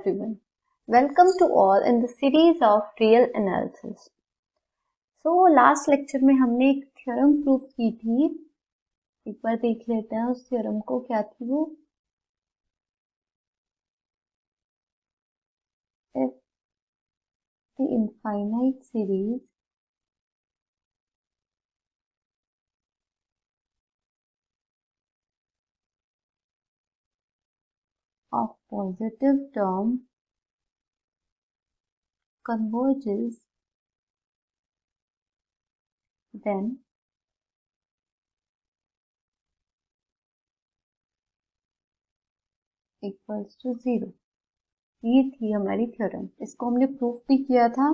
everyone. Welcome to all in the series of real analysis. So last lecture में हमने एक theorem prove की थी. एक बार देख लेते हैं उस थ्योरम को. क्या थी वो? If the infinite series of positive term converges, then equals to 0. ये थी हमारी थ्योरम. इसको हमने प्रूफ भी किया था.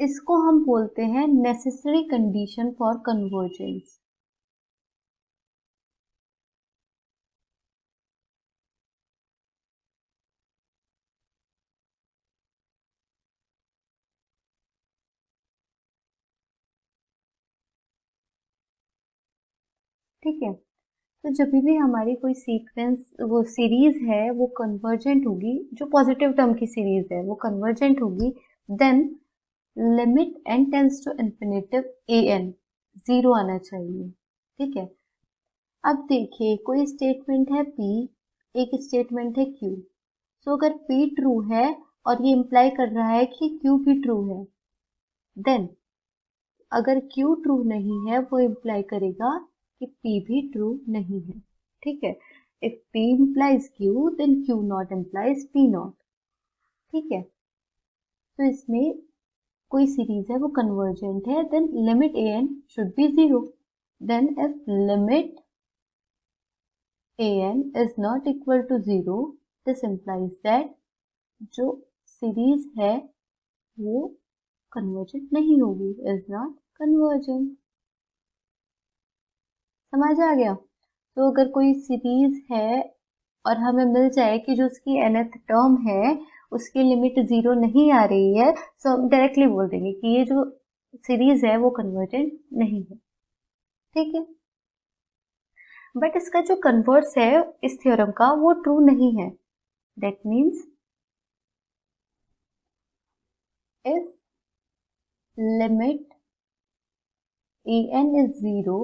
इसको हम बोलते हैं नेसेसरी कंडीशन फॉर कन्वर्जेंस. ठीक है. तो जब भी हमारी कोई सीक्वेंस वो सीरीज है वो कन्वर्जेंट होगी, जो पॉजिटिव टर्म की सीरीज है वो कन्वर्जेंट होगी, then limit n tends to infinitive an 0 आना चाहिए. ठीक है. अब देखिए कोई स्टेटमेंट है p, एक स्टेटमेंट है q. सो अगर p ट्रू है और ये इम्प्लाई कर रहा है कि q भी ट्रू है, देन अगर q ट्रू नहीं है वो इम्प्लाई करेगा कि p भी ट्रू नहीं है. ठीक है. If p implies q, then q not implies p not. ठीक है. तो इसमें कोई सीरीज है वो कन्वर्जेंट है, then limit an should be 0. Then if limit an is not equal to 0, this implies that जो सीरीज है वो कन्वर्जेंट नहीं होगी, इज नॉट कन्वर्जेंट. समझ आ गया? तो अगर कोई सीरीज है और हमें मिल जाए कि जो उसकी nth टर्म है उसकी लिमिट 0 नहीं आ रही है, सो हम डायरेक्टली बोल देंगे कि ये जो सीरीज है वो कन्वर्जेंट नहीं है. ठीक है. बट इसका जो कन्वर्स है इस थ्योरम का वो ट्रू नहीं है. That means if limit an is 0,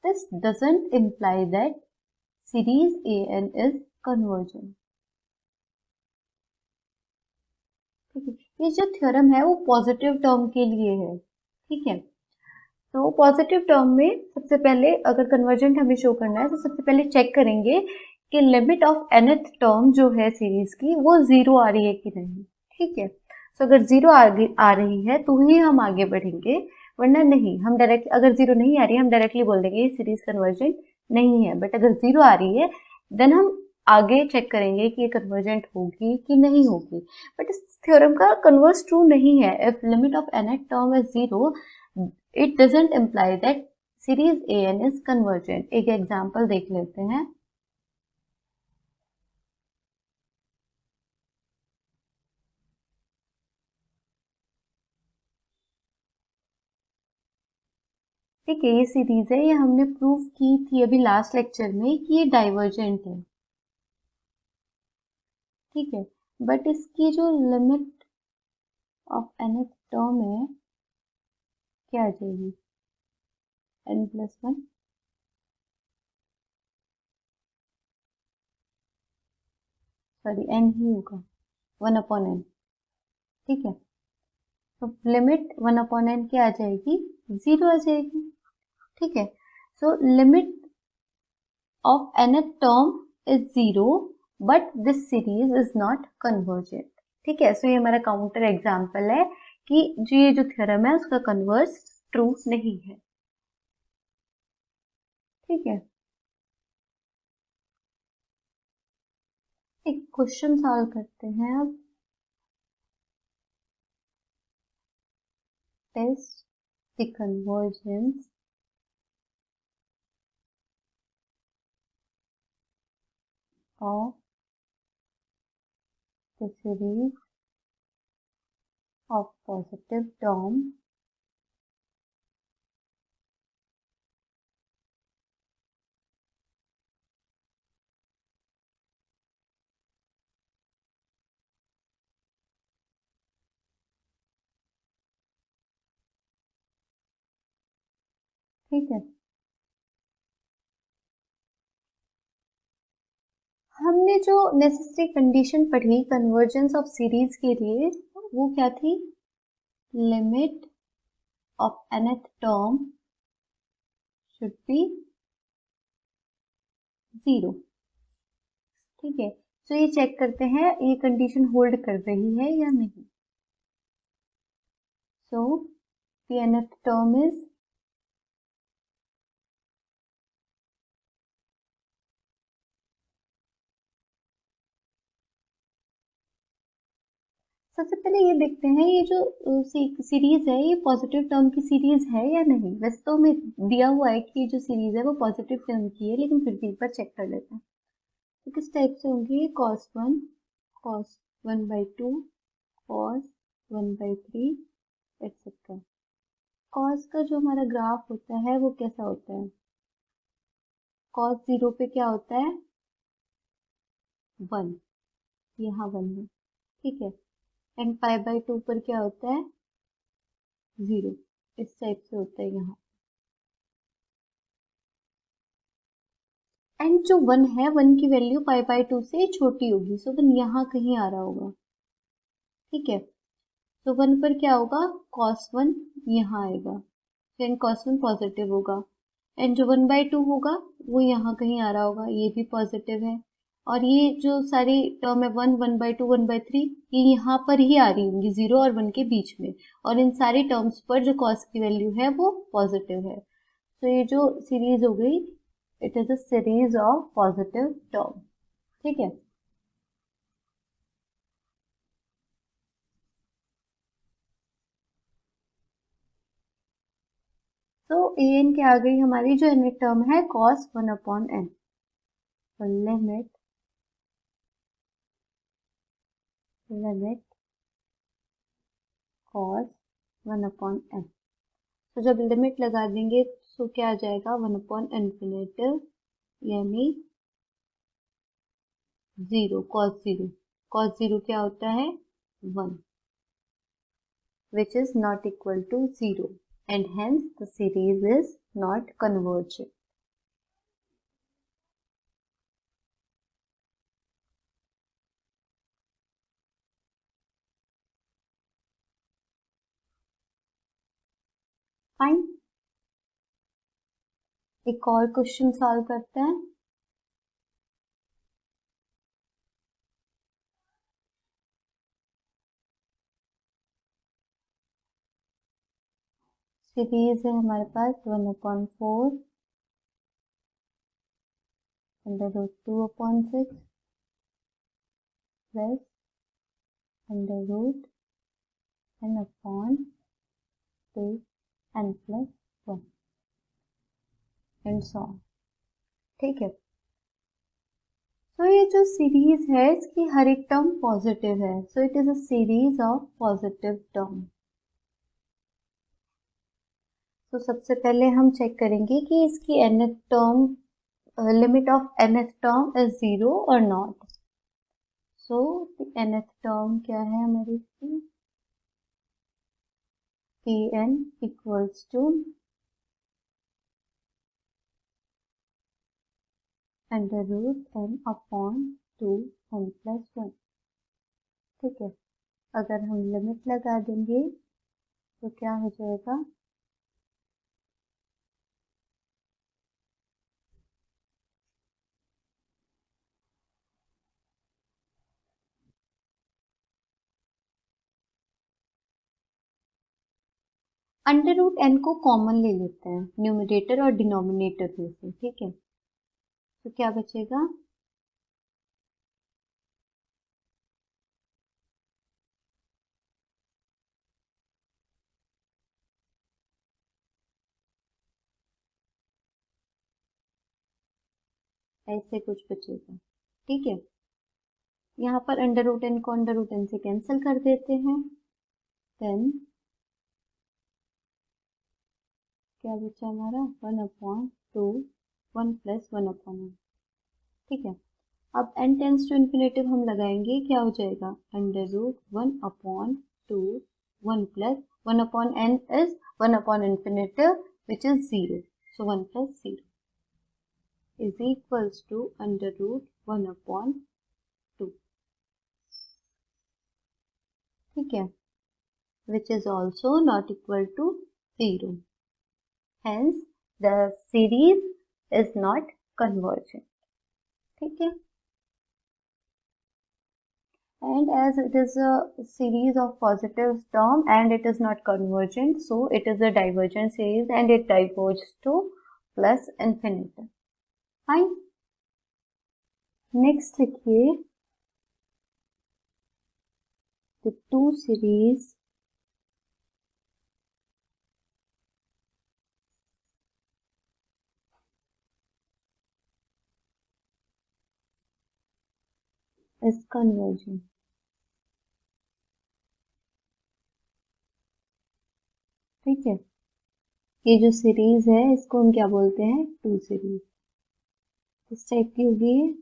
this doesn't imply that series an is convergent. ठीक है. ये जो थ्योरम है वो पॉजिटिव टर्म के लिए है. ठीक है. तो पॉजिटिव टर्म में सबसे पहले अगर कन्वर्जेंट हमें शो करना है तो सबसे पहले चेक करेंगे कि लिमिट ऑफ nth टर्म जो है सीरीज की वो 0 आ रही है कि नहीं. ठीक है. तो अगर 0 आ रही है तो ही हम आगे बढ़ेंगे, वरना नहीं. हम डायरेक्ट अगर 0 नहीं आ रही है हम डायरेक्टली बोल देंगे ये सीरीज कन्वर्जेंट नहीं है. बट अगर 0 आ रही है देन हम आगे चेक करेंगे कि ये कन्वर्जेंट होगी कि नहीं होगी. बट इस थ्योरम का कन्वर्स ट्रू नहीं है. If limit of nth term is 0, it doesn't imply that series an is convergent. एक एग्जांपल देख लेते हैं. ठीक है. ये सीरीज है, ये हमने प्रूव की थी अभी लास्ट लेक्चर में कि ये डाइवर्जेंट है. ठीक है. बट इसकी जो लिमिट ऑफ nth टर्म है क्या आ जाएगी? n+1. सॉरी n ही होगा, 1/n. ठीक है. तो लिमिट 1/n क्या आ जाएगी? 0 आ जाएगी. ठीक है. So limit of nth term is 0 but this series is not convergent. ठीक है. सो ये हमारा काउंटर एग्जाम्पल है कि ये जो थ्योरम है उसका कन्वर्स ट्रू नहीं है. ठीक है. एक क्वेश्चन सॉल्व करते हैं अब. Test the convergence of the series of positive term ठीक है, हमने जो नेसेसरी कंडीशन पढ़ी कन्वर्जेंस ऑफ सीरीज के लिए वो क्या थी? Limit of nth term should be 0। ठीक है, तो ये चेक करते हैं ये कंडीशन होल्ड कर रही है या नहीं। सो the nth term is सबसे पहले ये देखते हैं ये जो सीरीज है ये पॉजिटिव टर्म की सीरीज है या नहीं। वैसे तो हमें दिया हुआ है कि ये जो सीरीज है वो पॉजिटिव टर्म की है, लेकिन फिर भी एक बार चेक कर लेते हैं। तो किस टाइप से होंगी? cos 1/2 cos 1/3 etcetera. cos का जो हमारा ग्राफ होता है वो कैसा होता है? cos 0 पे क्या होता है? 1, यहाँ 1 है, ठीक है। एंड π/2 पर क्या होता है? 0, इस टाइप से होता है यहाँ। एंड जो 1 है 1 की वैल्यू π/2 से छोटी होगी, सो 1 यहाँ कहीं आ रहा होगा, ठीक है। तो 1 पर क्या होगा? cos 1 यहाँ आएगा, फिर cos 1 पॉजिटिव होगा। एंड जो 1/2 होगा वो यहाँ कहीं आ रहा होगा, ये भी पॉजिटिव है। और ये जो सारी टर्म है 1, 1/2, 1/3 ये यहाँ पर ही आ रही होंगी 0 और 1 के बीच में। और इन सारी टर्म्स पर जो cos की वैल्यू है वो पॉजिटिव है। तो ये जो सीरीज हो गई it is a series of positive term, ठीक है। तो an क्या आ गई हमारी? जो nth टर्म है cos 1/n। तो लिमिट cos 1/n। तो जब लिमिट लगा देंगे तो क्या आ जाएगा? 1/∞ यानी 0 cos 0 क्या होता है? 1, which is not equal to 0 and hence the series is not convergent. Fine, एक और क्वेश्चन सॉल्व करते हैं। सीरीज है हमारे पास 1/4 √2/6 plus √n/2n+1 and so on, ठीक है। तो ये जो सीरीज है इसकी हर एक टर्म पॉजिटिव है, so it is a series of positive term. तो सबसे पहले हम चेक करेंगे कि इसकी nth term limit of nth term is 0 और नॉट। सो nth टर्म क्या है हमारी इसकी? kn इक्वल्स टू √n/2n+1, ठीक है। अगर हम लिमिट लगा देंगे तो क्या हो जाएगा? √n को कॉमन ले लेते हैं न्यूमरेटर और डिनोमिनेटर में से, ठीक है। तो क्या बचेगा? ऐसे कुछ बचेगा, ठीक है। यहाँ पर √n को √n से कैंसिल कर देते हैं, देन क्या बचा हमारा? 1/2 1 + 1/n, ठीक है। अब n टेंस टू इन्फिनेटिव हम लगाएंगे, क्या हो जाएगा? √1/2 1 + 1/n is 1/∞ which is 0। So 1 plus 0 is equals to under root 1 upon 2. ठीक है, which is also not equal to 0. Hence the series is not convergent. ठीक है, and as it is a series of positive term and it is not convergent, so it is a divergent series and it diverges to plus infinity. Fine. Next लिखिए the two series is convergent. ठीक है, ये जो series है इसको हम क्या बोलते हैं, टू सीरीज. किस टाइप की होगी,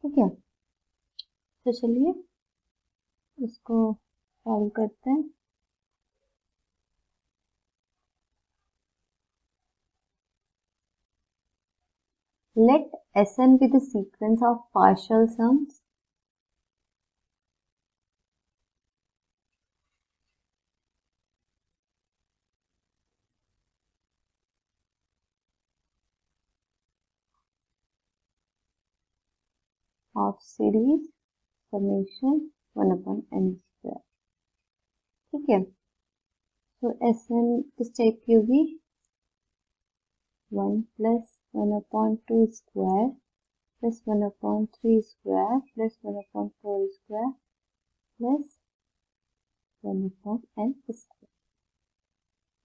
ठीक है. तो चलिए इसको सॉल्व करते हैं. Let Sn be the sequence of partial sums of series summation 1 upon n square. ठीक है, तो Sn किस टाइप की होगी, 1 plus 1 upon 2 square plus 1 upon 3 square plus 1 upon 4 square plus 1 upon n square.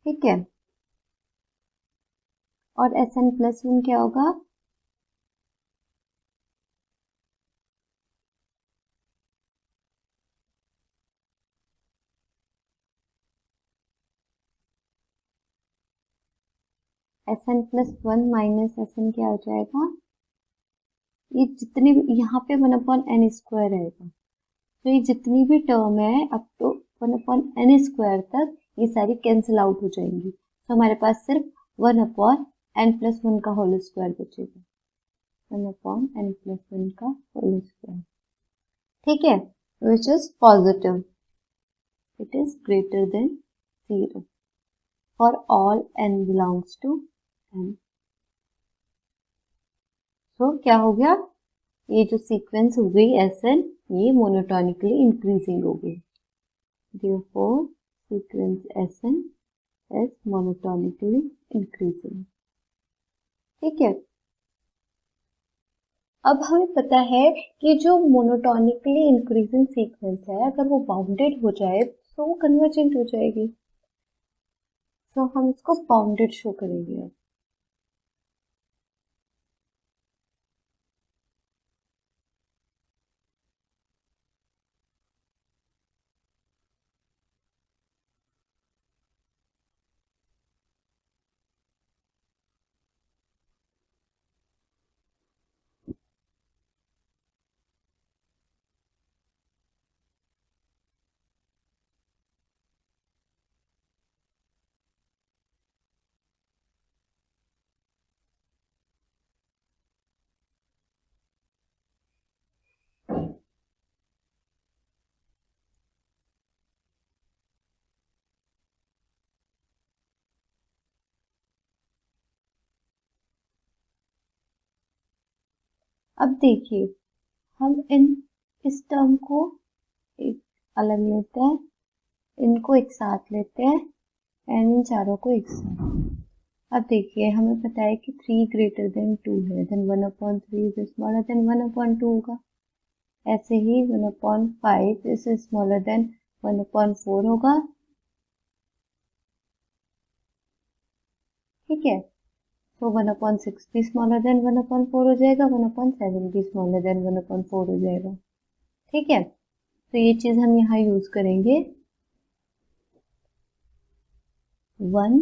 ठीक है, और Sn plus 1 क्या होगा, Sn plus 1 माइनस Sn क्या हो जाएगा, ये जितनी भी यहाँ पे 1 upon n स्क्वायर रहेगा, तो ये जितनी भी टर्म है अब तो 1 upon n स्क्वायर तक ये सारी कैंसिल आउट हो जाएंगी. तो हमारे पास सिर्फ 1 upon n plus 1 का होल स्क्वायर बचेगा, 1 upon n plus 1 का होल स्क्वायर. ठीक है, which is positive, it is greater than 0 for all n belongs to n. तो क्या हो गया, ये जो सीक्वेंस हो गई Sn ये मोनोटोनिकली इंक्रीजिंग हो गई. Therefore sequence Sn is monotonically increasing. ठीक है, अब हमें पता है कि जो मोनोटोनिकली इंक्रीजिंग सीक्वेंस है अगर वो बाउंडेड हो जाए तो वो कन्वर्जेंट हो जाएगी. तो हम इसको बाउंडेड शो करेंगे. अब देखिए हम इस टर्म को एक अलग लेते हैं, इनको एक साथ लेते हैं एंड इन चारों को एक साथ. अब देखिए हमें पता है कि 3 ग्रेटर देन 2 है, then 1 upon 3 is smaller than 1 upon 2 होगा. ऐसे ही 1 upon 5 is smaller than 1 upon 4 होगा. ठीक है, तो 1 upon 6 भी स्मॉलर देन 1 upon 4 हो जाएगा, 1 upon 7 भी स्मॉलर देन 1 upon 4 हो जाएगा. ठीक है, तो ये चीज हम यहाँ यूज करेंगे. 1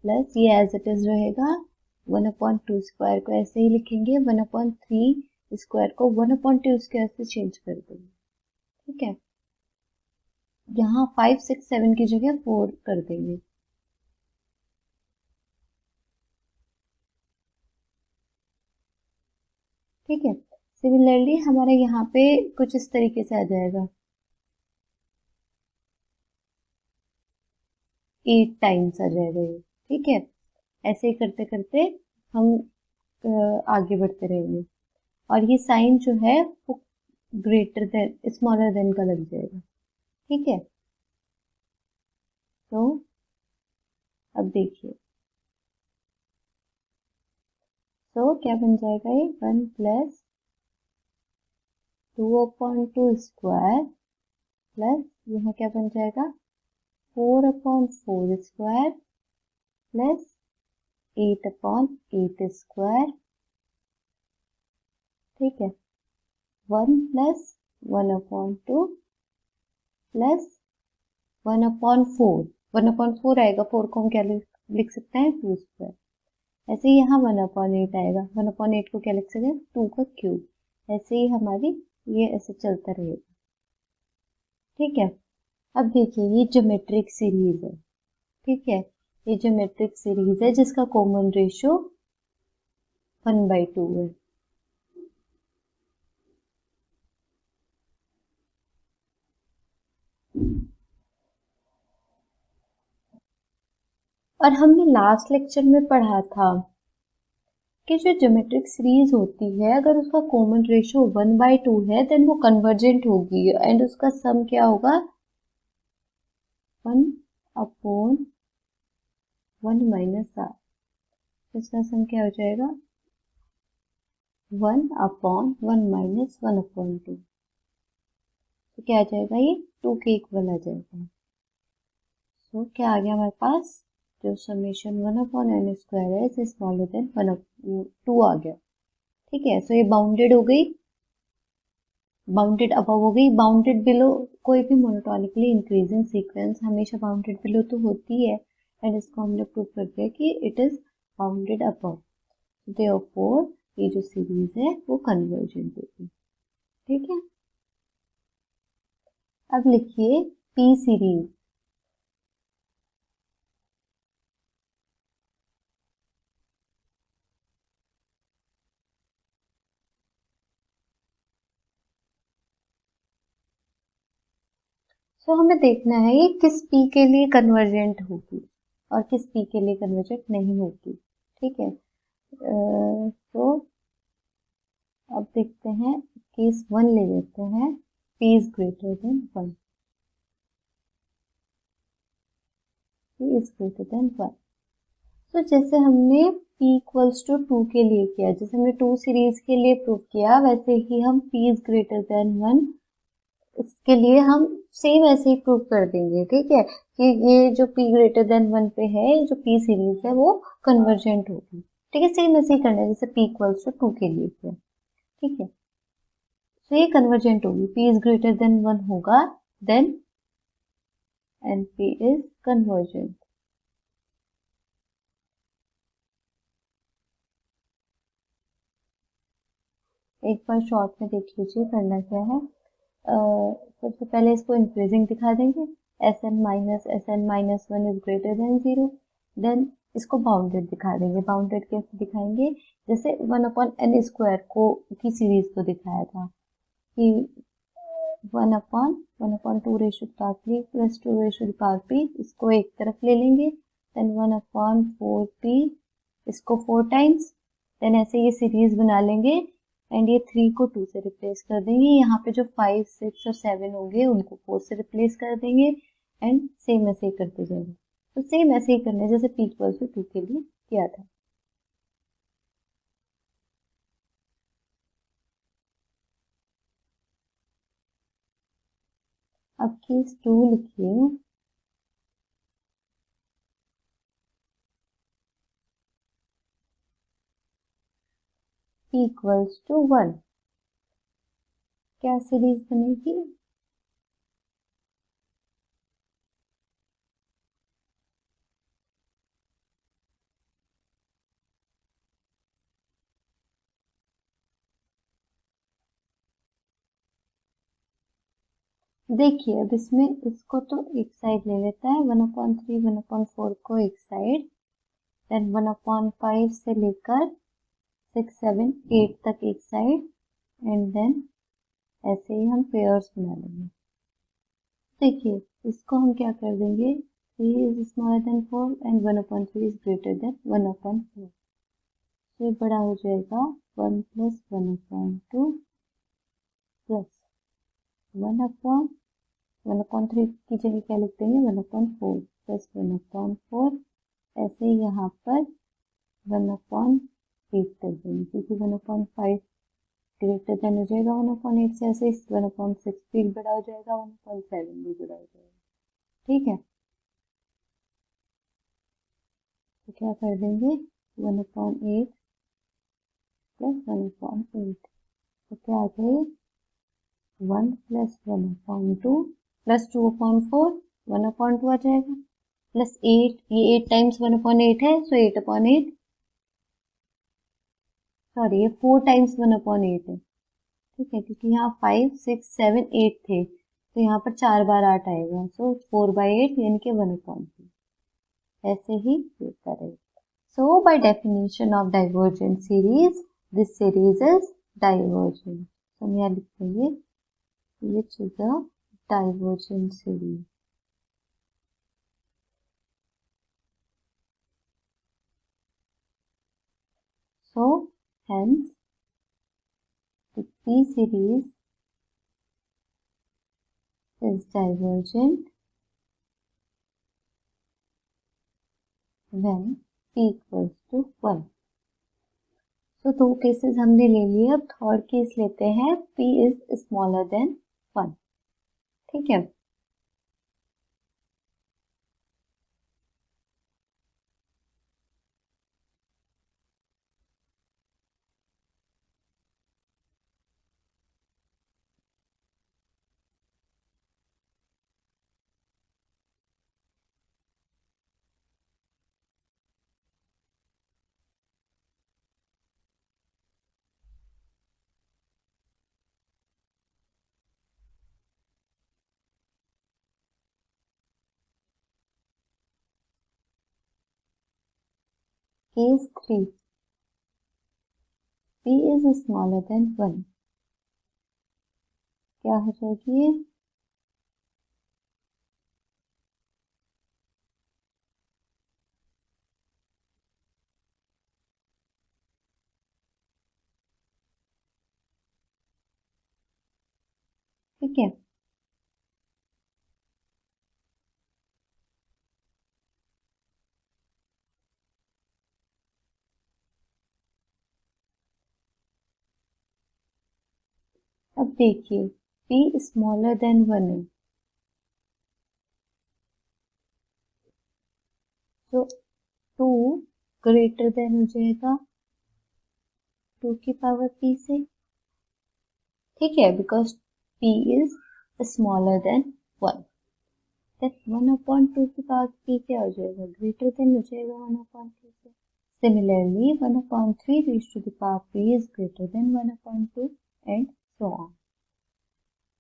प्लस ये एज इट इज रहेगा, 1/2 स्क्वायर को ऐसे ही लिखेंगे, 1/3 स्क्वायर को 1/2 स्क्वायर से चेंज कर देंगे। ठीक है, यहाँ 5, 6, 7 की जगह 4 कर देंगे। ठीक है, सिमिलरली हमारे यहाँ पे कुछ इस तरीके से आ जाएगा, 8 टाइम्स आ जाएगा ये। ठीक है, ऐसे ही करते करते हम आगे बढ़ते रहेंगे, और ये साइन जो है वो ग्रेटर देन स्मॉलर देन का लग जाएगा। ठीक है, तो अब देखिए, तो क्या बन जाएगा ये 1 प्लस 2/2 स्क्वायर प्लस यहाँ क्या बन जाएगा 4/4 स्क्वायर प्लस 8/8 स्क्वायर। ठीक है, 1 प्लस 1/2 प्लस 1/4, 1/4 आएगा, 4 को हम क्या लिख सकते हैं 2 स्क्वायर। ऐसे ही यहाँ 1/8 आएगा, 1/8 को क्या लिख सकते हैं 2 का क्यूब। ऐसे ही हमारी ये ऐसे चलता रहेगा। ठीक है, अब देखिए ये ज्योमेट्रिक सीरीज है। ठीक है, ये ज्योमेट्रिक सीरीज है जिसका कॉमन रेशियो 1/2 है। और हमने लास्ट लेक्चर में पढ़ा था कि जो ज्योमेट्रिक सीरीज होती है अगर उसका कॉमन रेशियो 1/2 है देन वो कन्वर्जेंट होगी, एंड उसका सम क्या होगा 1/1 माइनस r। इसका सम क्या हो जाएगा 1/1 माइनस 1/2। तो क्या आ जाएगा ये 2 के इक्वल आ जाएगा। तो क्या आ गया हमारे पास जो समेशन 1/n स्क्वायर है इज स्मॉलर देन 2 आ गया। ठीक है, सो ये बाउंडेड हो गई, बाउंडेड अबव हो गई, बाउंडेड बिलो। कोई भी मोनोटोनिकली इंक्रीजिंग सीक्वेंस हमेशा बाउंडेड बिलो तो होती है, एंड इसको हमने प्रूव कर दिया कि it is bounded above. Therefore ये जो सीरीज है वो कन्वर्जेंट होगी। ठीक है, अब लिखिए पी सीरीज। सो हमें देखना है ये किस पी के लिए कन्वर्जेंट होगी और किस पी के लिए कन्वर्जेंट नहीं होगी। ठीक है, तो अब देखते हैं केस 1 ले लेते हैं, p is greater than 1, p is greater than 1। तो जैसे हमने p इक्वल्स टू 2 के लिए किया, जैसे हमने 2 सीरीज के लिए प्रूव किया, वैसे ही हम p इज ग्रेटर देन 1 इसके लिए हम सेम ऐसे ही प्रूव कर देंगे। ठीक है, कि ये जो p ग्रेटर देन 1 पे है, जो p सीरीज है वो कन्वर्जेंट होगी। ठीक है, सेम ऐसे ही करना है जैसे p इक्वल्स टू 2 के लिए किया। ठीक है, तो ये कन्वर्जेंट होगी, p इज ग्रेटर देन 1 होगा then and p is convergent. एक बार शॉर्ट में देख लीजिए करना क्या है। सबसे पहले इसको इंक्रीजिंग दिखा देंगे, Sn-1 is greater than 0। Then इसको बाउंडेड दिखा देंगे। बाउंडेड कैसे दिखाएंगे, जैसे 1/n स्क्वायर को की सीरीज को दिखाया था कि 1/1/2 ratio power p plus 2 ratio power p, इसको एक तरफ ले लेंगे। देन 1/4p, इसको 4 टाइम्स। देन ऐसे ये सीरीज बना लेंगे, एंड ये 3 को 2 से रिप्लेस कर देंगे। यहाँ पे जो 5, 6 और 7 होंगे उनको 4 से रिप्लेस कर देंगे, एंड सेम ऐसे ही करते जाएंगे। तो सेम ऐसे ही करना है जैसे p इक्वल टू 2 के लिए किया था। अब केस 2 लिखिए। p इक्वल्स टू 1, क्या सीरीज बनेगी देखिए अब इसमें इसको तो एक साइड ले लेता है, 1/3 1/4 को एक साइड, देन 1/5 से लेकर 6 7 8 तक एक साइड, एंड देन ऐसे ही हम पेयर्स बना लेंगे। देखिए इसको हम क्या कर देंगे, 3 is smaller then 4 and 1/3 is greater then 1/4, तो ये बड़ा हो जाएगा 1 + 1/2 प्लस 1/3 की जगह क्या लिख देंगे 1/4 प्लस 1/4, ऐसे ही यहाँ पर 1/8 कर देंगे, क्योंकि 1/5 ग्रेटर देन हो जाएगा 1/8 से, ऐसे 1/6 भी बड़ा हो जाएगा, 1/7 भी बड़ा हो जाएगा। ठीक है, तो क्या कर देंगे 1/8 प्लस 1/8, तो क्या आ जाएगा 1 + 1/2 प्लस 2/4, 1/2 आ जाएगा, प्लस 8, ये 8 टाइम्स 1/8 है, सो 8/8, सॉरी ये 4 टाइम्स 1/8 है। ठीक है, क्योंकि यहाँ 5 6 7 8 थे, तो यहाँ पर 4 बार 8 आएगा, सो 4/8 यानी कि 1/2, ऐसे ही ये करेंगे। So by definition of divergent series, this series is divergent. So हम यहाँ लिखेंगे which is a divergent series. So hence the P series is divergent when P equals to 1. So दो केसेस हमने ले लिए, अब थर्ड केस लेते हैं, P is smaller than 1. ठीक है, case 3, P is smaller than 1. क्या हो जाएगी ये, ठीक है, अब देखिए P स्मॉलर देन 1 है, तो 2 ग्रेटर देन हो जाएगा 2 की पावर P से, ठीक है, because P is smaller than 1, then 1/2 की पावर P क्या हो जाएगा, ग्रेटर देन हो जाएगा 1/2 से। Similarly 1/3 raise to the power P is greater than 1/2 and so on.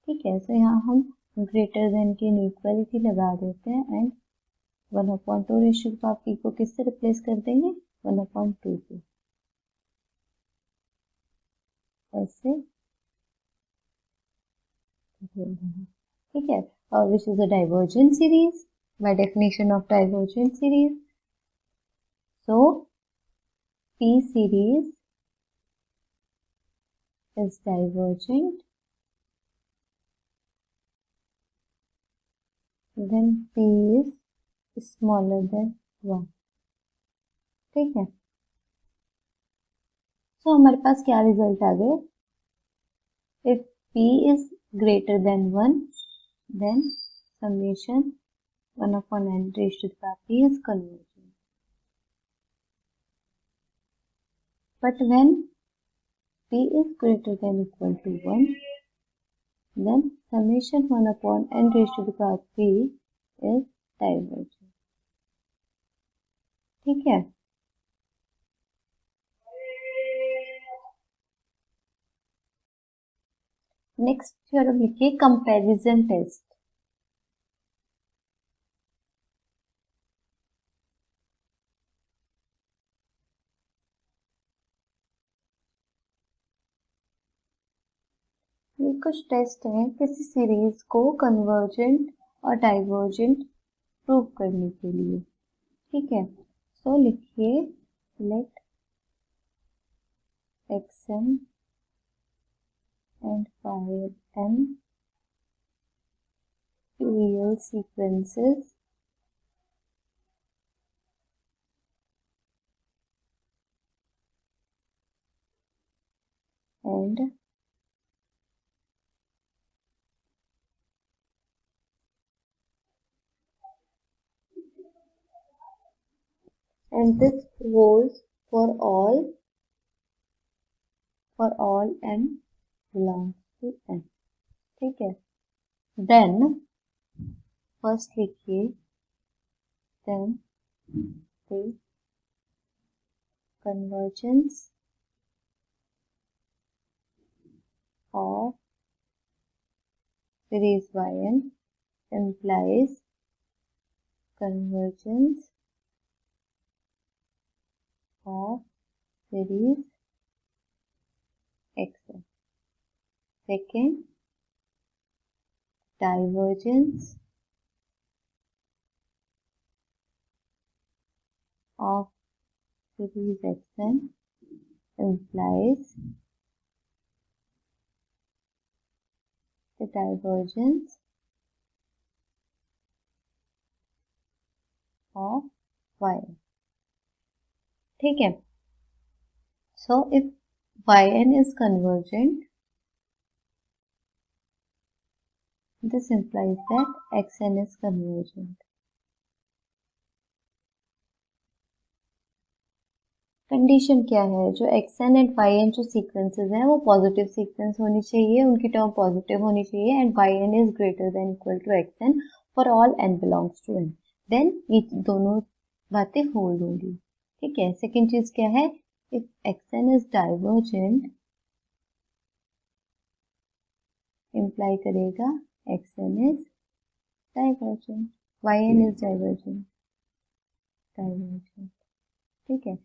ठीक है, तो यहाँ हम ग्रेटर देन की इनइक्वालिटी लगा देते हैं and 1/2 raise to the power P को किससे रिप्लेस कर देंगे 1/2 से, ऐसे, ठीक है, which is a divergent series by definition of divergent series. So P series is divergent when P is smaller than 1. ठीक है, so हमारे पास क्या रिजल्ट आ गए, if P is greater than 1 then summation 1/n raised to the power P is convergent, but when P is greater than equal to 1 then summation 1/n raised to the power P is divergent. ठीक है, next theorem लिखिए comparison test. ये कुछ test हैं किसी series को convergent और divergent prove करने के लिए, ठीक है। सो लिखिए late xn and yn real sequences and this goes for all n belongs to n, ठीक है। देन फर्स्ट लिखिए then the convergence of series yn implies convergence of series xn. Second, divergence of series xn implies the divergence of yn, ठीक है। So if yn is convergent, this implies that xn is convergent. Condition क्या है, जो xn and yn जो sequences हैं वो positive sequence होनी चाहिए, उनकी टर्म पॉजिटिव होनी चाहिए and yn is greater than equal to xn for all n belongs to n, then ये दोनों बातें होल्ड होंगी, ठीक है। सेकेंड चीज क्या है, if xn is divergent imply करेगा xn is divergent, yn is divergent, ठीक है।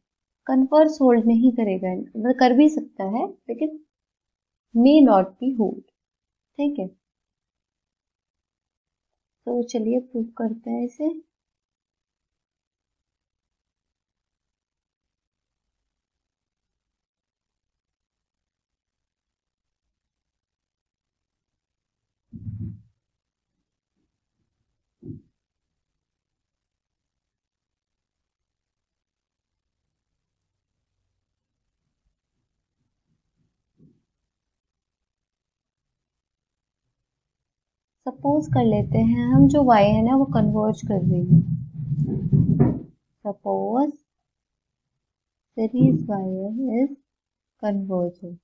कन्वर्स होल्ड नहीं करेगा, मतलब कर भी सकता है लेकिन मे नॉट बी होल्ड, ठीक है। तो चलिए प्रूव करते हैं इसे। सपोज कर लेते हैं हम जो y है ना वो कन्वर्ज कर रही है, suppose series y is convergent.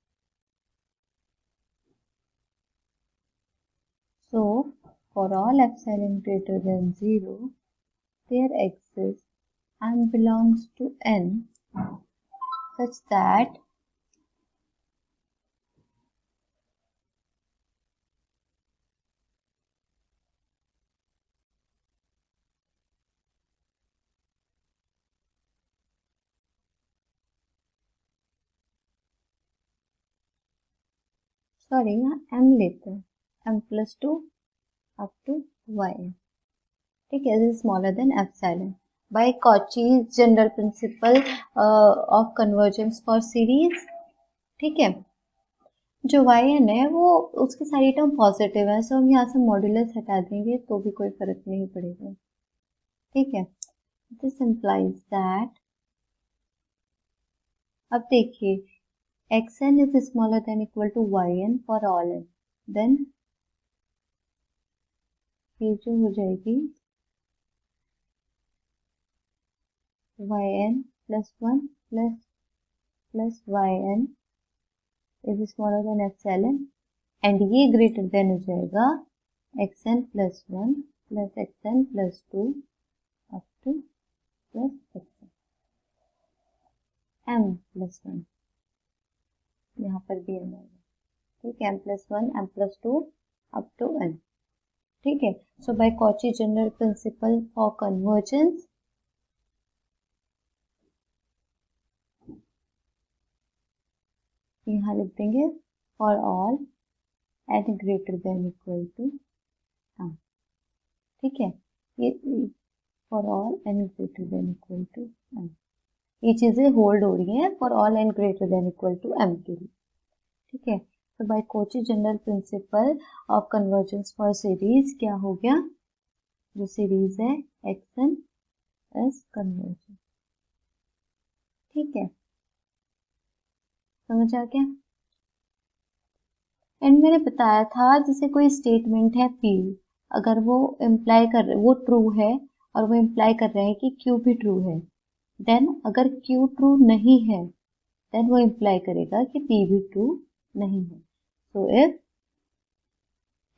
So for all epsilon greater than 0, there exists and belongs to n such that sorry यहाँ m लेते हैं, m plus 2 up to yn, ठीक है, this is smaller than epsilon by Cauchy's general principle of convergence for series, ठीक है। जो yn है वो उसकी सारी टर्म पॉजिटिव है, सो हम यहाँ से मॉड्यूलस हटा देंगे तो भी कोई फर्क नहीं पड़ेगा, ठीक है। दिस इम्प्लाइज दैट, अब देखिए xn is smaller than equal to yn for all n, then ये जो हो जाएगी yn plus 1 plus yn is smaller than epsilon and ये ग्रेटर देन हो जाएगा xn plus 1 plus xn plus 2 up to plus xn m plus 1, यहाँ पर भी m आएगा, ठीक है, m+1 m+2 up to n। ठीक है, so by Cauchy general principle for convergence, यहाँ लिख देंगे for all n greater than equal to m। ठीक है, ये for all n greater than equal to m, ये चीजें होल्ड हो रही हैं for all n greater than equal to m के लिए। ठीक है, तो by Cauchy general principle of convergence for series क्या हो गया, जो सीरीज है xn इज कन्वर्जेंट। ठीक है, समझ आ गया। एंड मैंने बताया था जैसे कोई स्टेटमेंट है P, अगर वो इम्प्लाई कर वो ट्रू है और वो इम्प्लाई कर रहे हैं कि Q भी ट्रू है, देन अगर Q ट्रू नहीं है देन वो इम्प्लाई करेगा कि P भी ट्रू नहीं है। So if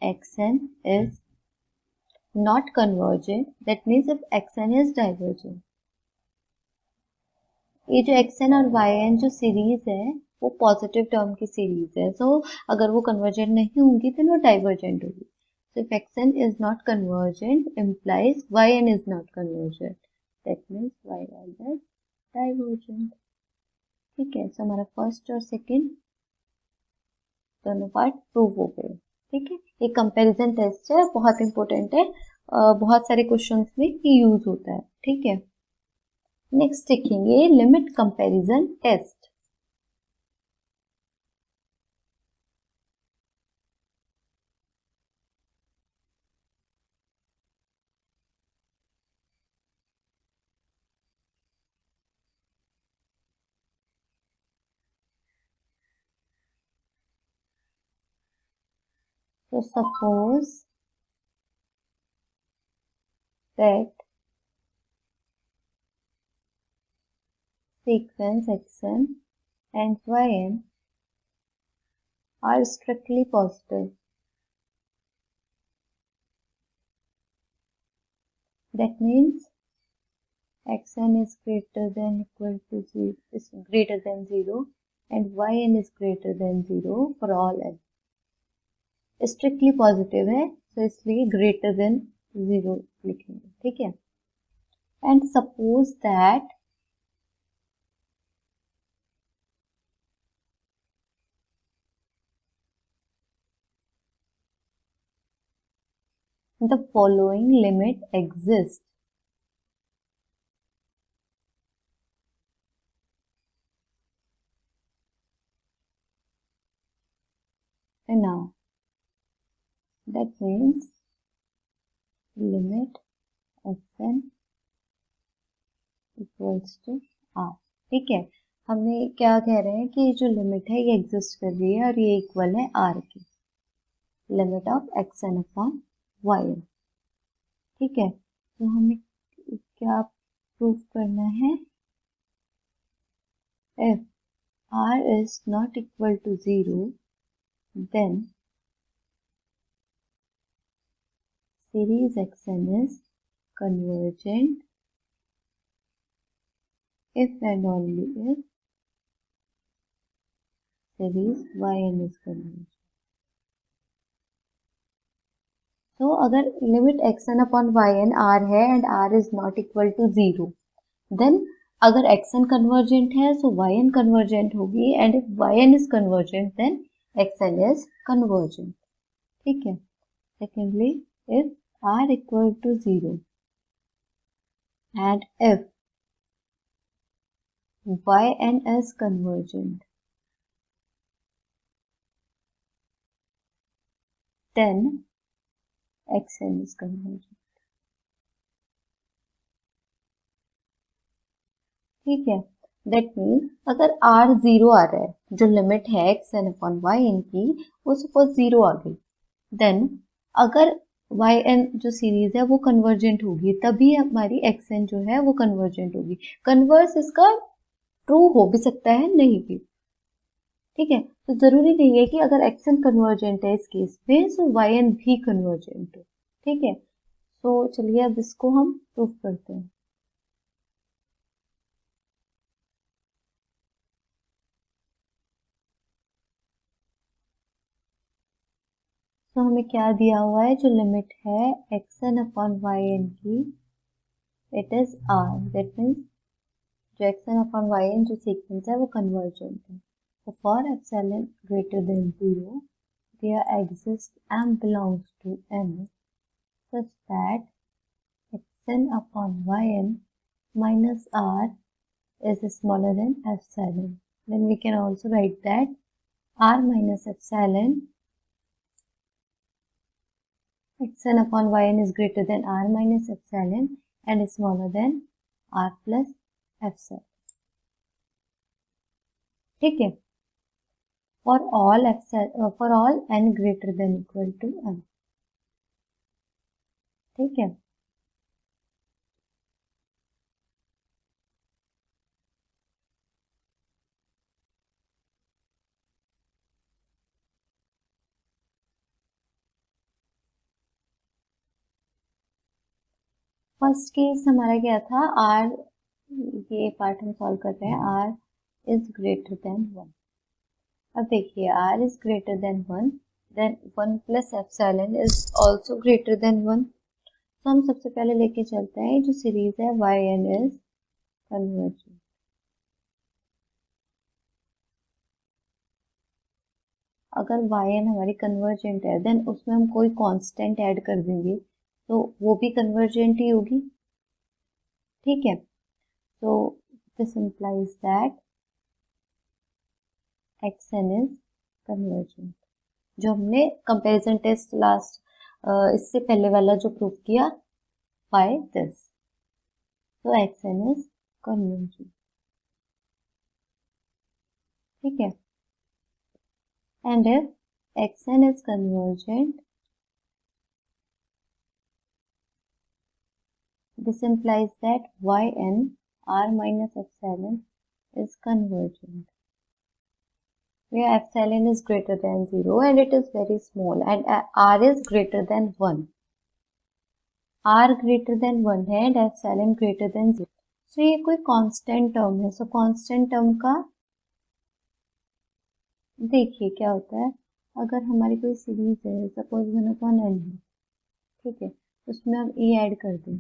xn is not convergent, that means if xn is divergent। ये जो xn और yn जो सीरीज है वो पॉजिटिव टर्म की सीरीज है, सो अगर वो कन्वर्जेंट नहीं होंगी तो वो डाइवर्जेंट होगी। So if xn is not convergent implies yn is not convergent, that means yn is divergent। ठीक है, so हमारा फर्स्ट और सेकंड दोनों पार्ट प्रूव हो गए। ठीक है, ये कंपैरिजन टेस्ट है, बहुत इंपॉर्टेंट है, बहुत सारे क्वेश्चंस में ये यूज होता है। ठीक है, नेक्स्ट देखेंगे limit comparison test. So suppose that sequence xn and yn are strictly positive. That means xn is greater than equal to 0, is greater than 0 and yn is greater than 0 for all n। Strictly positive है तो इसलिए greater than 0 लिखेंगे। ठीक है, and suppose that the following limit exists। And now that means limit xn equals to r। ठीक है, हमने क्या कह रहे हैं कि जो लिमिट है ये एग्जिस्ट कर रही है और ये इक्वल है r की, limit of xn upon yn। ठीक है, तो हमें क्या प्रूफ करना है, if r is not equal to 0 then series xn is convergent if and only if series yn is convergent। तो अगर limit xn upon yn r है and r is not equal to 0, then अगर xn convergent है तो yn convergent होगी, and if yn is convergent then xn is convergent. ठीक है, secondly if r equal to 0 and if yn is convergent then xn is convergent। ठीक है, that means अगर r 0 आ रहा है, जो लिमिट है xn अपॉन yn की वो सपोज 0 आ गई, देन अगर yn जो सीरीज है वो कन्वर्जेंट होगी तभी हमारी xn जो है वो कन्वर्जेंट होगी। कन्वर्स इसका ट्रू हो भी सकता है, नहीं भी। ठीक है, तो जरूरी नहीं है कि अगर xn कन्वर्जेंट है इस केस में तो yn भी कन्वर्जेंट हो। ठीक है, तो चलिए अब इसको हम प्रूफ करते हैं। तो हमें क्या दिया हुआ है, जो लिमिट है xn अपॉन yn की, it is r, that means जो xn अपॉन yn जो सीक्वेंस है वो कन्वर्जेंट है. तो for epsilon greater than 0 there exists m belongs to n such that xn upon yn minus r is smaller than epsilon. Then we can also write that r minus epsilon, xn upon yn is greater than r minus epsilon and is smaller than r plus epsilon. ठीक है, for all n greater than equal to m. ठीक है, first case हमारा क्या था, r, ये part हम solve कर रहे हैं, r इज ग्रेटर देन 1. अब देखिए r is greater than 1, then 1 plus epsilon is also greater than 1. तो हम सबसे पहले लेके चलते हैं जो सीरीज है yn इज कन्वर्जेंट. अगर yn हमारी कन्वर्जेंट है देन उसमें हम कोई कांस्टेंट ऐड कर देंगे तो वो भी कन्वर्जेंट ही होगी. ठीक है, तो this implies that xn is convergent. जो हमने कंपैरिजन टेस्ट लास्ट इससे पहले वाला जो प्रूव किया बाय दिस, तो xn इज कन्वर्जेंट. ठीक है, and if xn is convergent, this implies that yn r minus epsilon is convergent, where epsilon is greater than 0 and it is very small and r is greater than 1. r greater than 1 है and epsilon greater than 0. So ये कोई constant term है. So constant term का देखिए क्या होता है, अगर हमारी कोई सीरीज है, सपोज 1/n है, ठीक है, उसमें हम a ऐड कर दें,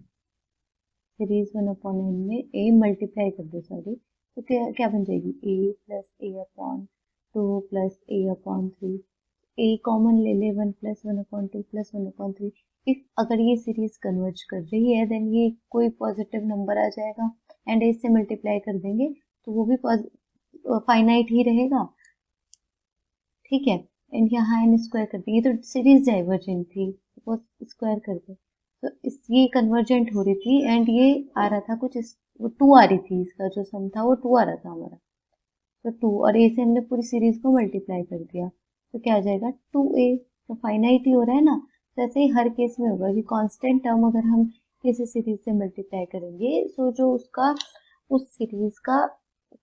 सीरीज 1/n में a मल्टीप्लाई कर दे, सॉरी, तो क्या बन जाएगी, a plus a upon 2 plus a upon 3. a common ले ले, 1 प्लस 1/2 प्लस 1/3. इफ अगर ये सीरीज कन्वर्ज कर रही है देन ये कोई पॉजिटिव नंबर आ जाएगा एंड इससे मल्टीप्लाई कर देंगे तो वो भी फाइनाइट ही रहेगा. ठीक है, एंड यहाँ n स्क्वायर कर देंगे तो सीरीज डाइवर्जेंट थी, सपोज स्क्वायर कर दे तो ये कन्वर्जेंट हो रही थी एंड ये आ रहा था कुछ वो 2 आ रही थी, इसका जो सम था वो 2 आ रहा था हमारा, तो 2 और a से हमने पूरी सीरीज को मल्टीप्लाई कर दिया तो क्या आ जाएगा 2a. तो फाइनाइट ही हो रहा है ना. तो ऐसे ही हर केस में होगा कि कांस्टेंट टर्म अगर हम किसी सीरीज से मल्टीप्लाई करेंगे सो जो उसका उस सीरीज का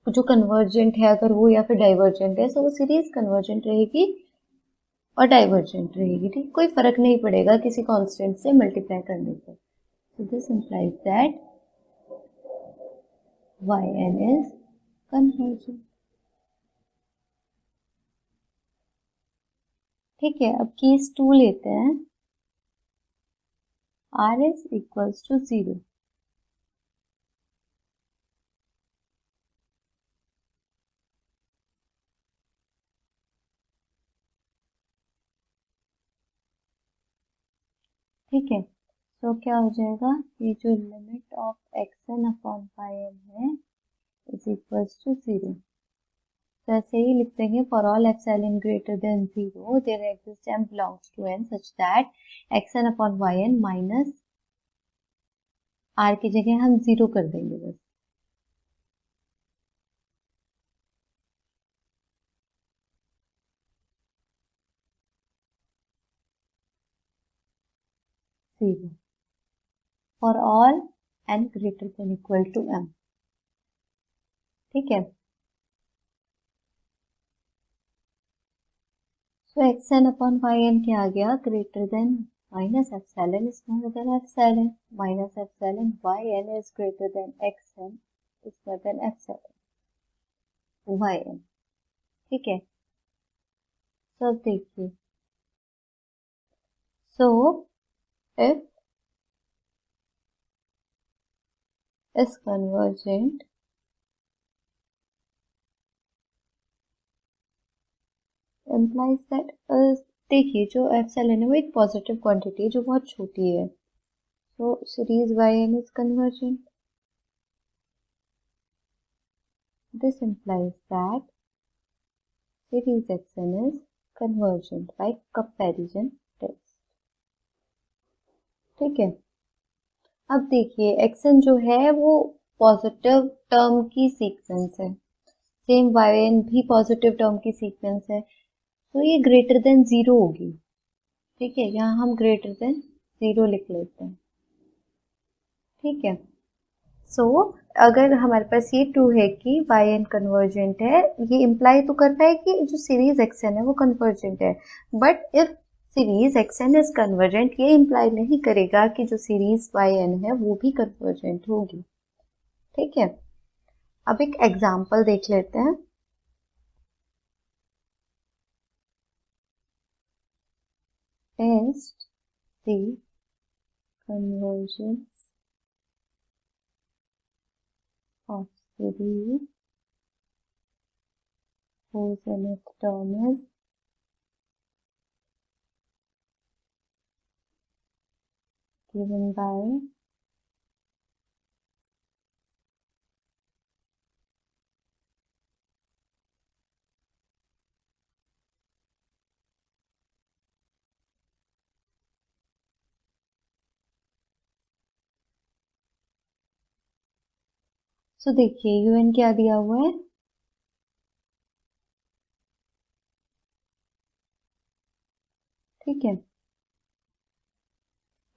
जो कन्वर्जेंट है अगर वो या फिर डाइवर्जेंट है, सो वो सीरीज कन्वर्जेंट रहेगी और डाइवर्जेंट रहेगी. ठीक, कोई फर्क नहीं पड़ेगा किसी कांस्टेंट से मल्टीप्लाई करने पर. So this implies that yn is convergent. ठीक है, अब केस 2 लेते हैं, r इज इक्वल्स टू 0. ठीक है, तो क्या हो जाएगा, ये जो limit of xn upon n है इज इक्वल्स टू 0. तो ऐसे ही लिख देंगे, for all epsilon greater than 0 there exist m belongs to n such that xn upon yn minus r की जगह हम 0 कर देंगे बस. For all n greater than equal to m. ठीक है, सो xn अपॉन yn क्या आ गया, greater than minus epsilon smaller than epsilon minus epsilon yn is greater then xn smaller than epsilon yn. ठीक है, तो अब देखिए So if is convergent, implies that देखिए जो एप्सिलॉन है वो एक पॉजिटिव क्वांटिटी है जो बहुत छोटी है, so series yn is convergent. This implies that series xn is convergent by comparison test. ठीक है, अब देखिए xn जो है वो पॉजिटिव टर्म की सीक्वेंस है, सेम yn भी पॉजिटिव टर्म की सीक्वेंस है, तो ये ग्रेटर देन 0 होगी. ठीक है, यहाँ हम ग्रेटर देन 0 लिख लेते हैं. ठीक है, सो अगर हमारे पास ये ट्रू है कि yn कन्वर्जेंट है, ये इम्प्लाई तो करता है कि जो सीरीज xn है वो कन्वर्जेंट है, but if series xn is convergent, ये इम्प्लाई नहीं करेगा कि जो सीरीज yn है वो भी कन्वर्जेंट होगी. ठीक है, अब एक एग्जाम्पल देख लेते हैं. Test the convergence of series whose nth term is given by so देखिए un क्या दिया हुआ है, ठीक है,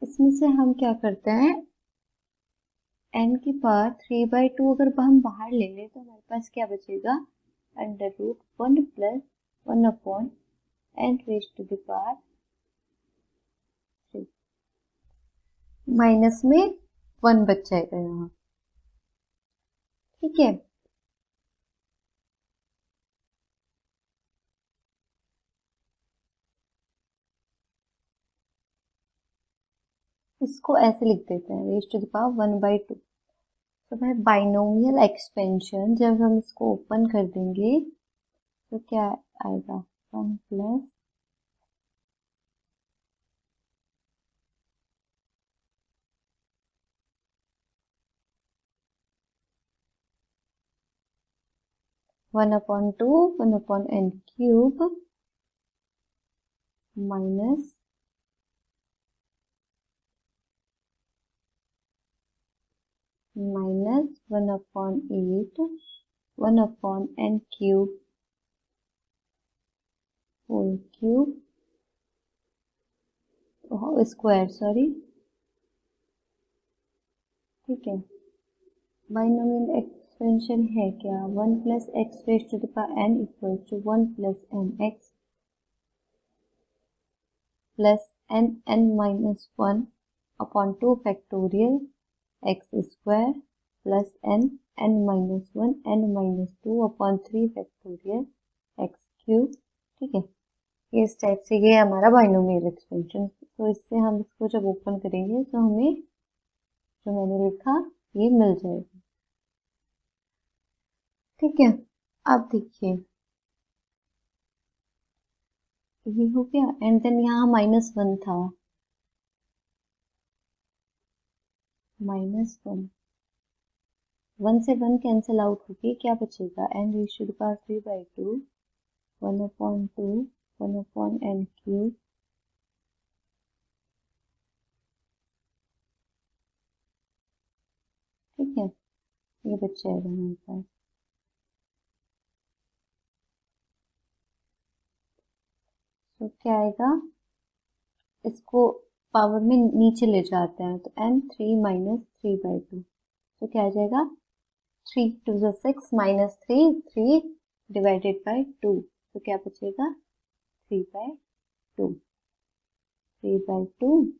इसमें से हम क्या करते हैं, n की पावर 3/2 अगर हम बाहर ले लें तो हमारे पास क्या बचेगा, √1 plus 1 upon n raise to the power 3, minus में 1 बच जाएगा यहाँ. ठीक है, इसको ऐसे लिख देते हैं रेज टू द पावर 1/2. तो भाई बाइनोमियल एक्सपेंशन जब हम इसको ओपन कर देंगे तो क्या आएगा, 1 plus 1/2 1/n³ minus -1/8 1/n³ whole cube square, sorry. ठीक है, बाइनोमियल एक्सपेंशन है क्या, 1 plus x raise to the power n equal to 1 plus mx plus n minus 1 upon 2 factorial x square plus n minus 1 n minus 2 upon 3 factorial x cube. ठीक है, इस type से ये हमारा बाइनोमियल एक्सपेंशन. तो इससे हम इसको जब ओपन करेंगे तो हमें जो मैंने लिखा ये मिल जाएगा. ठीक है, अब देखिए ये हो गया, एंड देन यहाँ -1 था, -1 1 से 1 कैंसिल आउट होके क्या बचेगा, n raise to the power 3/2 1/2 1/n³. ठीक है, ये बच जाएगा हमारे पास. तो क्या आएगा, इसको पावर में नीचे ले जाते हैं तो n3 माइनस 3/2, तो क्या आ जाएगा, 3 2 ज़ा 6 माइनस 3 डिवाइडेड बाय 2, तो क्या बचेगा 3/2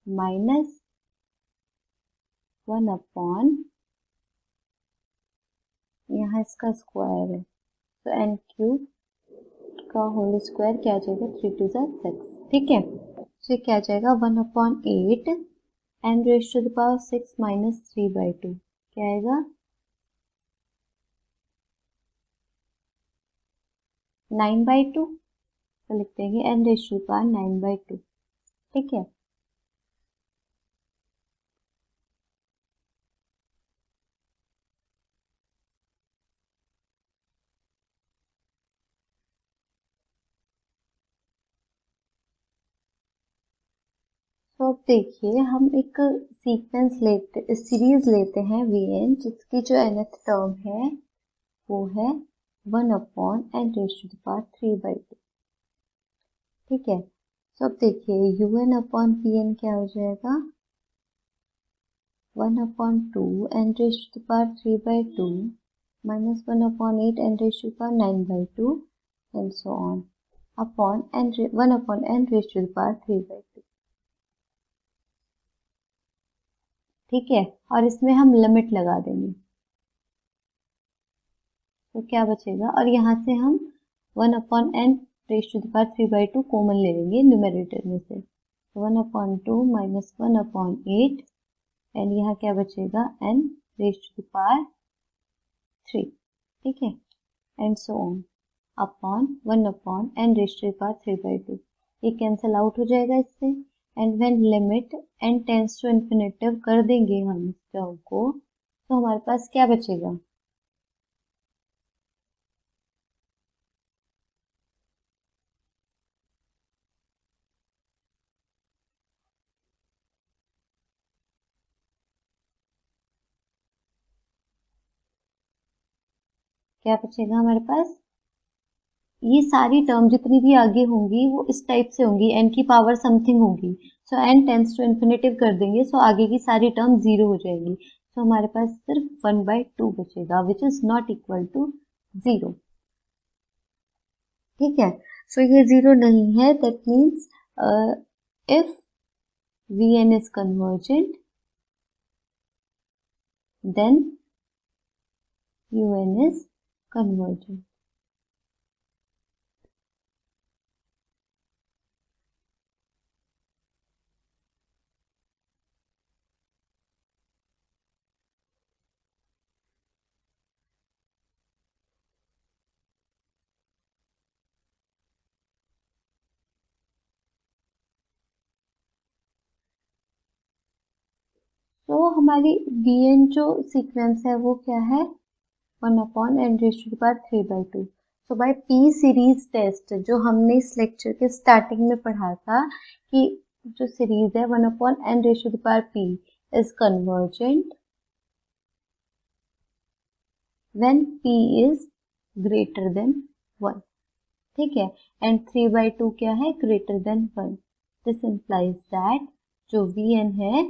माइनस 1 अपॉन, यहाँ इसका स्क्वायर है तो n³ का होल स्क्वायर क्या आ जाएगा, 3 2 ज़ा 6. ठीक है, तो ये क्या आ जाएगा 1/8 n raise to the power 6 minus 3/2 क्या आएगा 9/2। तो लिख देंगे n raise to the power 9/2। ठीक है, तो अब देखिए हम एक सीक्वेंस लेते सीरीज लेते हैं Vn जिसकी जो nth टर्म है वो है 1/n raise to the power 3/2। ठीक है, तो अब देखिए un/Pn क्या हो जाएगा 1/2 n raise to the power 3/2 minus 1/8 n raised to the power 9/2 and so on upon 1/n raised to the power 3/2। ठीक है, और इसमें हम लिमिट लगा देंगे तो क्या बचेगा, और यहाँ से हम 1/n raised to the power 3/2 common ले लेंगे न्यूमरेटर में से, 1/2 minus 1/8 एंड यहाँ क्या बचेगा n raised to the power 3। ठीक है, and so on upon 1/n raised to the power 3/2। ये कैंसिल आउट हो जाएगा इससे, and when limit n tends to infinitive कर देंगे हम इस टर्म को, तो हमारे पास क्या बचेगा क्या बचेगा हमारे पास, ये सारी टर्म जितनी भी आगे होंगी वो इस टाइप से होंगी, n की पावर समथिंग होगी, सो n टेंड्स टू इन्फिनिटिव कर देंगे, सो आगे की सारी टर्म जीरो हो जाएंगी, सो हमारे पास सिर्फ 1/2 बचेगा which is not equal to 0। ठीक है, सो ये 0 नहीं है, that means if Vn is convergent then Un is convergent। तो हमारी Vn जो सीक्वेंस है वो क्या है 1/n raised to the power 3/2। So by P series test जो हमने इस लेक्चर के स्टार्टिंग में पढ़ा था कि जो सीरीज है 1/n raised to the power P is convergent when P is greater than 1। ठीक है, एंड 3/2 क्या है greater than 1। This implies that जो Vn है,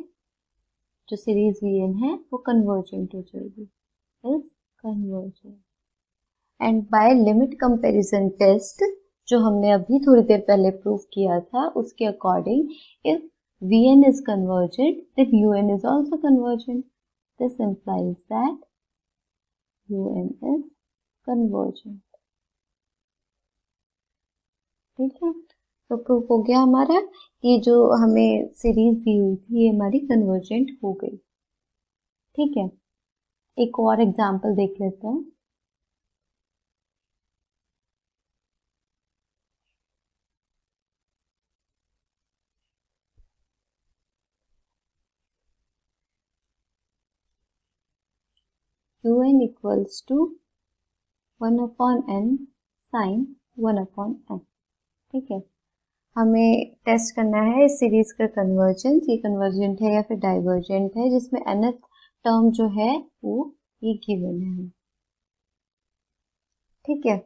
जो सीरीज Vn है वो कन्वर्जेंट हो जाएगी, is convergent. And by limit comparison test जो हमने अभी थोड़ी देर पहले प्रूव किया था उसके according if Vn is convergent then Un is also convergent। This implies that Un is convergent। ठीक है, तो प्रूफ हो गया हमारा कि जो हमें सीरीज दी हुई थी ये हमारी कन्वर्जेंट हो गई। ठीक है, एक और एग्जांपल देख लेते हैं। Un equals to 1/n sin 1/n। ठीक है, हमें टेस्ट करना है इस सीरीज का कन्वर्जेंस, ये कन्वर्जेंट है या फिर डाइवर्जेंट है, जिसमें nth टर्म जो है वो ये गिवन है। ठीक है,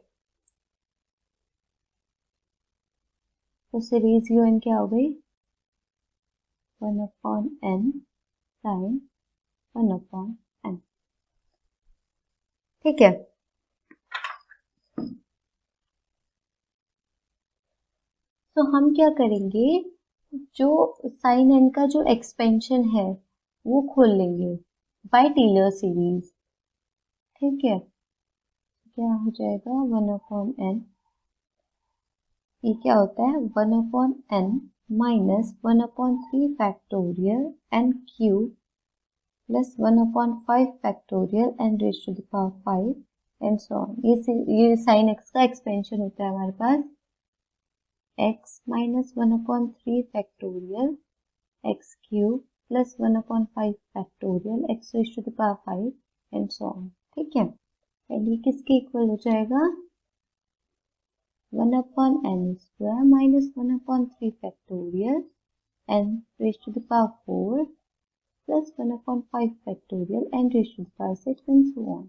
तो सीरीज UN क्या हो गई 1/n sin 1/n। ठीक है, तो हम क्या करेंगे, जो साइन n का जो एक्सपेंशन है वो खोल लेंगे बाय टेलर सीरीज। ठीक है, क्या हो जाएगा 1/n, ये क्या होता है 1/n minus 1/3 factorial n cube plus 1/5 factorial n raise to the power 5 and so on. ये साइन एक्स का एक्सपेंशन होता है हमारे पास, x minus 1/3 factorial x cube plus 1/5 factorial x raise to the power 5 and so on. ठीक है, and ये किसके इक्वल हो जाएगा, 1/n² minus 1/3 factorial n raise to the power 4 plus 1/5 factorial n raise to the power 6 and so on.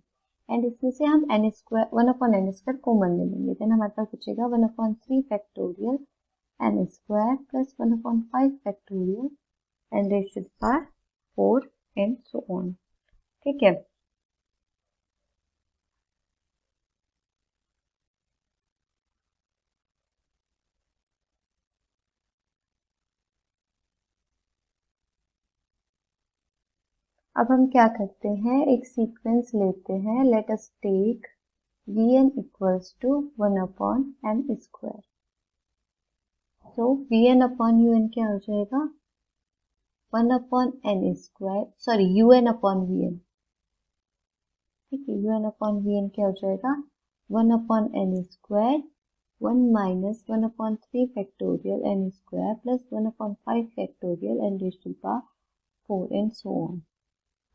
And इसमें से हम n² 1/n² common ले लेंगे, देन हमारे पास बचेगा 1/3 factorial n² plus 1/5 factorial n raise to the power 4 and so on. ठीक है, अब हम क्या करते हैं, एक सीक्वेंस लेते हैं, let us take Vn equals to 1/n²। So Vn/Un क्या हो जाएगा, 1/n², सॉरी Un/Vn। ठीक है, Un/Vn क्या हो जाएगा, 1/n², 1 minus 1/3 factorial n² plus 1/5 factorial n raise to the power 4 and so on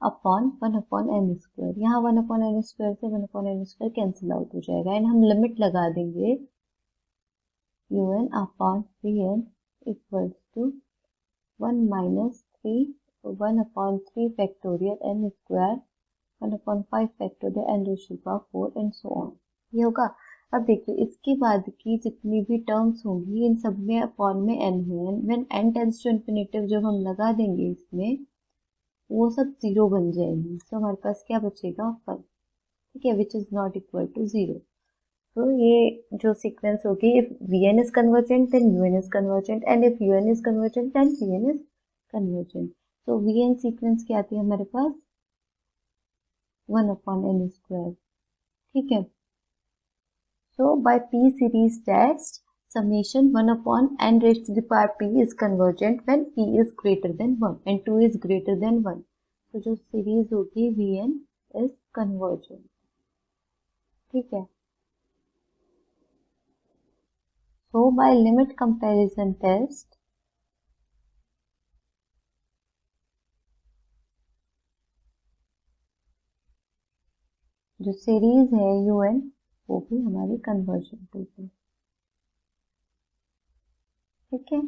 upon 1/n²। यहाँ 1/n² से 1/n² कैंसिल आउट हो जाएगा एंड हम लिमिट लगा देंगे Un/Vn equals to 1 minus 1/3 factorial n², 1/5 factorial n raise to the power 4 and so on. ये होगा। अब देखिए इसके बाद की जितनी भी टर्म्स होंगी इन सब में अपॉन में n है, when n tends to infinitive जब हम लगा देंगे इसमें वो सब 0 बन जाएंगी। तो हमारे पास क्या बचेगा 1, ठीक है, which is not equal to 0। तो ये जो सीक्वेंस होगी, if Vn is convergent then Un is convergent and if Un is convergent then Vn is convergent. तो Vn सीक्वेंस क्या आती है हमारे पास, 1/n²। ठीक है, so by P series test summation 1/n raised to the power p is convergent when p is greater than 1 and 2 is greater than 1. तो जो series होगी Vn is convergent। ठीक है, so by limit comparison test जो series है Un वो भी हमारी कन्वर्जेंट होगी। ठीक है,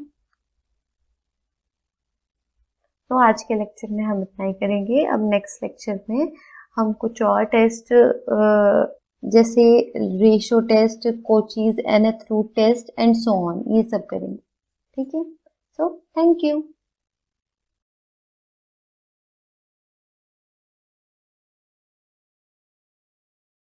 तो आज के लेक्चर में हम इतना ही करेंगे। अब नेक्स्ट लेक्चर में हम कुछ और टेस्ट जैसे ratio test, Cauchy's nth root test and so on, ये सब करेंगे। ठीक है, सो थैंक यू।